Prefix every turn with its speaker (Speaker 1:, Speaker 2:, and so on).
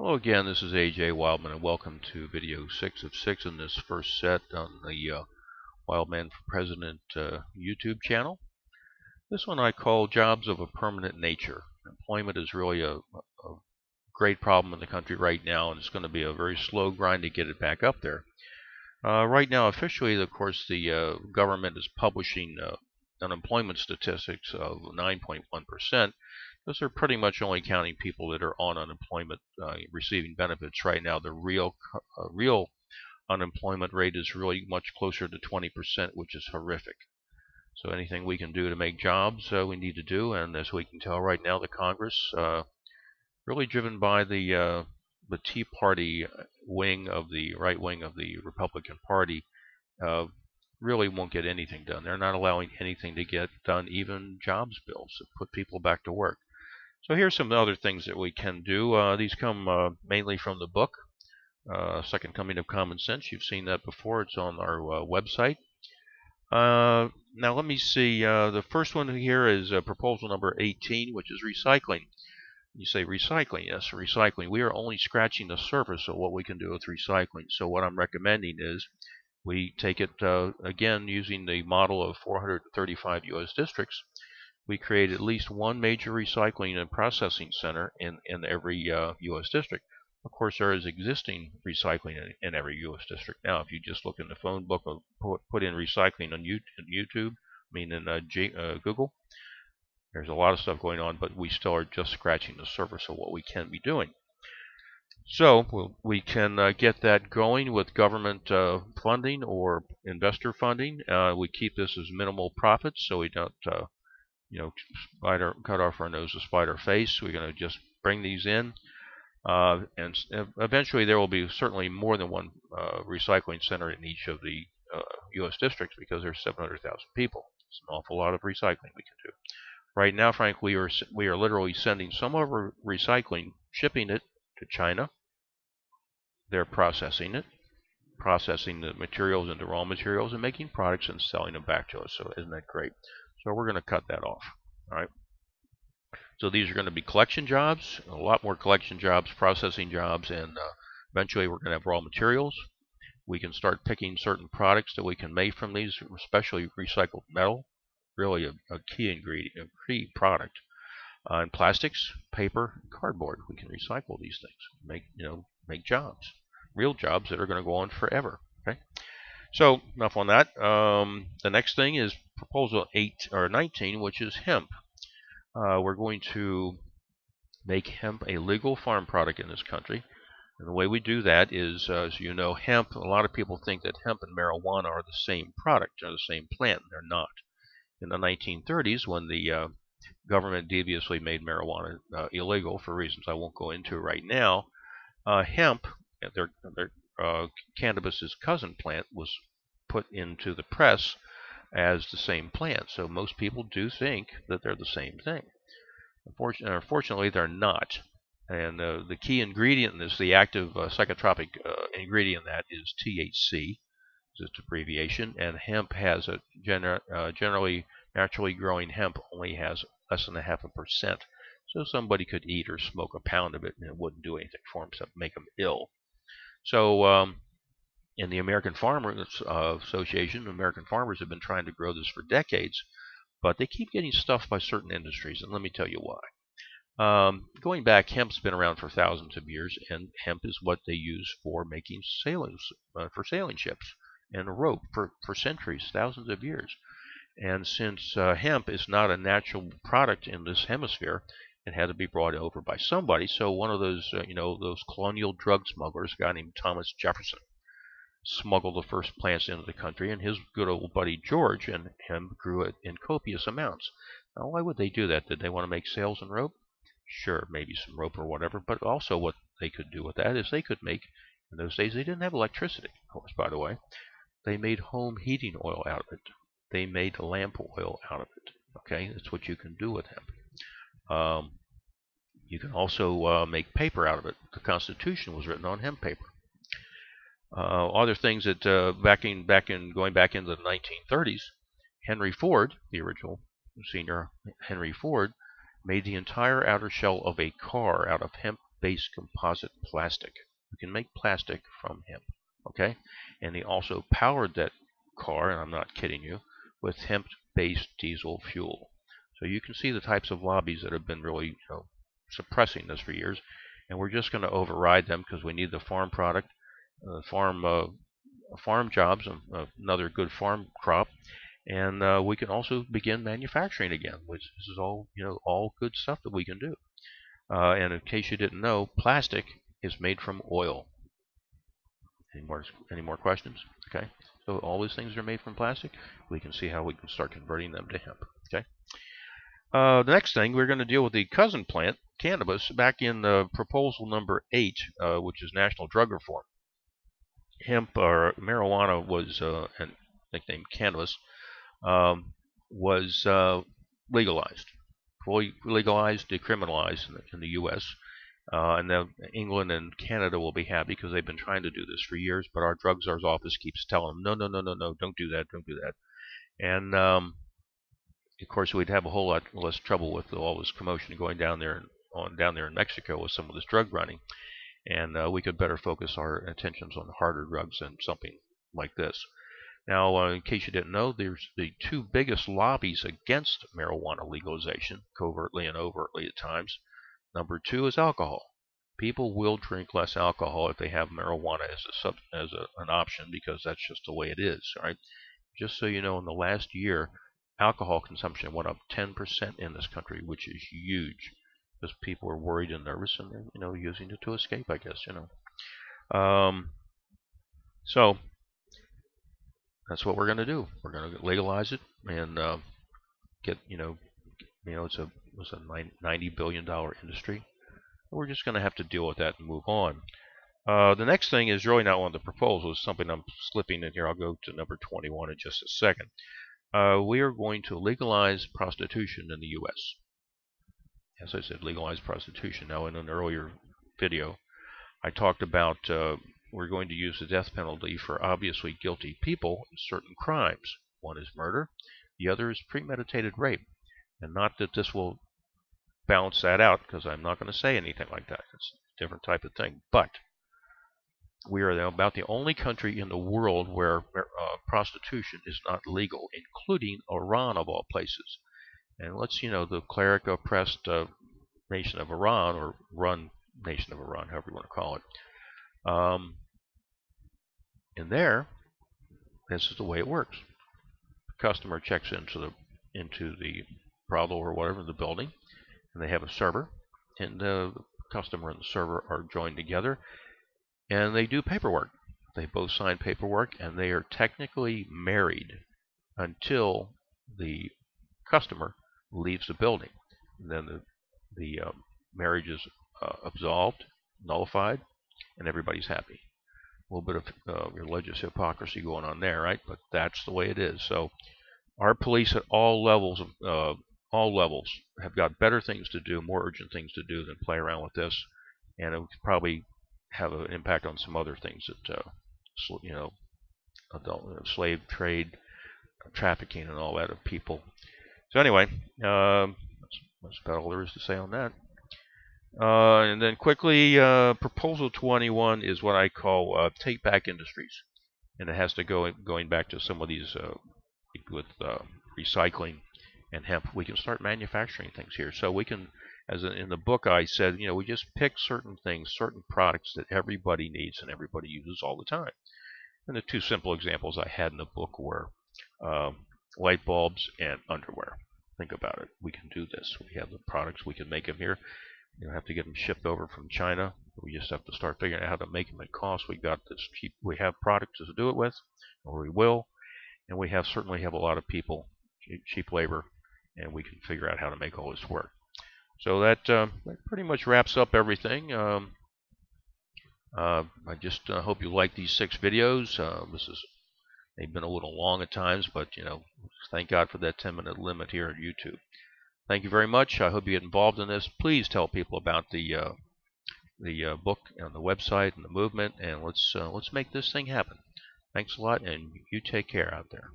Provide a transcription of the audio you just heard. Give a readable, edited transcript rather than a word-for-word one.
Speaker 1: Hello again, this is A J Wildman, and welcome to video 6 of 6 in this first set on the Wildman for President YouTube channel. This one I call Jobs of a Permanent Nature. Employment is really a great problem in the country right now, and it's going to be a very slow grind to get it back up there. Right now, officially, of course, the government is publishing unemployment statistics of 9.1%. Because they're pretty much only counting people that are on unemployment, receiving benefits. Right now, the real unemployment rate is really much closer to 20%, which is horrific. So anything we can do to make jobs, we need to do. And as we can tell right now, the Congress, really driven by the Tea Party wing of the right wing of the Republican Party, really won't get anything done. They're not allowing anything to get done, even jobs bills that put people back to work. So here's some other things that we can do. These come mainly from the book, Second Coming of Common Sense. You've seen that before. It's on our website. Now let me see. The first one here is proposal number 18, which is recycling. You say recycling. Yes, recycling. We are only scratching the surface of what we can do with recycling. So what I'm recommending is we take it, again, using the model of 435 U.S. districts. We create at least one major recycling and processing center in every U.S. district. Of course, there is existing recycling in every U.S. district. Now, if you just look in the phone book or put in recycling on YouTube, in Google, there's a lot of stuff going on, but we still are just scratching the surface of what we can be doing. So we can get that going with government funding or investor funding. We keep this as minimal profits, so we don't cut off our nose to spite our face. We're going to just bring these in, and eventually there will be certainly more than one recycling center in each of the U.S. districts, because there's 700,000 people. It's an awful lot of recycling we can do. Right now, Frank, we are literally sending some of our recycling, shipping it to China. They're processing it, processing the materials into raw materials, and making products and selling them back to us. So isn't that great? So we're going to cut that off. All right. So these are going to be collection jobs, a lot more collection jobs, processing jobs, and eventually we're going to have raw materials. We can start picking certain products that we can make from these, especially recycled metal, really a key ingredient, a key product. And plastics, paper, cardboard. We can recycle these things, make jobs, real jobs that are going to go on forever. Okay. So enough on that. The next thing is proposal 19, which is hemp. We're going to make hemp a legal farm product in this country. And the way we do that is, as you know, hemp, a lot of people think that hemp and marijuana are the same product, or the same plant. They're not. In the 1930s, when the government deviously made marijuana illegal for reasons I won't go into right now, hemp, their cannabis's cousin plant, was put into the press as the same plant. So most people do think that they're the same thing. Unfortunately, they're not. And the key ingredient in this, the active psychotropic ingredient in that, is THC. It's abbreviation. And hemp has a generally naturally growing hemp only has less than 0.5%. So somebody could eat or smoke a pound of it and it wouldn't do anything for them except make them ill. So in the American Farmers Association, American farmers have been trying to grow this for decades, but they keep getting stuffed by certain industries, and let me tell you why. Going back, hemp's been around for thousands of years, and hemp is what they use for making sailings, for sailing ships, and rope for centuries, thousands of years. And since hemp is not a natural product in this hemisphere, it had to be brought over by somebody. So one of those, those colonial drug smugglers, a guy named Thomas Jefferson, smuggled the first plants into the country, and his good old buddy George and him grew it in copious amounts. Now, why would they do that? Did they want to make sails and rope? Sure, maybe some rope or whatever, but also what they could do with that is they could make, in those days they didn't have electricity, of course, by the way. They made home heating oil out of it. They made lamp oil out of it. Okay, that's what you can do with hemp. You can also make paper out of it. The Constitution was written on hemp paper. Other things that going back into the 1930s, Henry Ford, the original senior Henry Ford, made the entire outer shell of a car out of hemp hemp-based composite plastic. We can make plastic from hemp, okay? And he also powered that car, and I'm not kidding you, with hemp-based diesel fuel. So you can see the types of lobbies that have been really, suppressing this for years, and we're just going to override them because we need the farm product, farm jobs, another good farm crop, and we can also begin manufacturing again, which is all all good stuff that we can do. And in case you didn't know, plastic is made from oil. Any more questions? Okay. So all these things are made from plastic. We can see how we can start converting them to hemp. Okay. The next thing, we're going to deal with the cousin plant, cannabis, back in proposal number 8, which is national drug reform. Hemp or marijuana was, and nicknamed cannabis, was legalized, fully legalized, decriminalized in the U.S. And then England and Canada will be happy because they've been trying to do this for years, but our drug czar's office keeps telling them, no, no, no, no, no, don't do that, don't do that. And of course, we'd have a whole lot less trouble with all this commotion going down there in Mexico with some of this drug running, and we could better focus our attentions on harder drugs than something like this. Now, in case you didn't know, there's the two biggest lobbies against marijuana legalization, covertly and overtly at times. Number 2 is alcohol. People will drink less alcohol if they have marijuana as an option, because that's just the way it is. All right. Just so you know, in the last year, alcohol consumption went up 10% in this country, which is huge, because people are worried and nervous, and they're using it to escape, I guess. So that's what we're going to do. We're going to legalize it and get it's a $90 billion industry. We're just going to have to deal with that and move on. The next thing is really not one of the proposals, something I'm slipping in here. I'll go to number 21 in just a second. We are going to legalize prostitution in the U.S. As I said, legalize prostitution. Now, in an earlier video, I talked about we're going to use the death penalty for obviously guilty people in certain crimes. One is murder. The other is premeditated rape. And not that this will balance that out, because I'm not going to say anything like that. It's a different type of thing. But we are about the only country in the world where prostitution is not legal, including Iran of all places. And the cleric oppressed nation of Iran, or run nation of Iran, however you want to call it. In there, this is the way it works. The customer checks into the brothel or whatever, the building, and they have a server, and the customer and the server are joined together, and they do paperwork. They both sign paperwork, and they are technically married until the customer leaves the building. And then the marriage is absolved, nullified, and everybody's happy. A little bit of religious hypocrisy going on there, right? But that's the way it is. So our police at all levels have got better things to do, more urgent things to do than play around with this, and it would probably have an impact on some other things that slave trade, trafficking, and all that of people. So anyway, that's about all there is to say on that. And then quickly, proposal 21 is what I call take back industries, and it has to going back to some of these with recycling and hemp. We can start manufacturing things here. So we can, in the book I said, we just pick certain things, certain products that everybody needs and everybody uses all the time. And the two simple examples I had in the book were light bulbs and underwear. Think about it. We can do this. We have the products. We can make them here. You don't have to get them shipped over from China. We just have to start figuring out how to make them at cost. We got this cheap. We have products to do it with, or we will, and we certainly have a lot of people, cheap labor, and we can figure out how to make all this work. So that pretty much wraps up everything. I just hope you like these 6 videos. They've been a little long at times, but thank God for that 10-minute limit here on YouTube. Thank you very much. I hope you get involved in this. Please tell people about the book and the website and the movement, and let's make this thing happen. Thanks a lot, and you take care out there.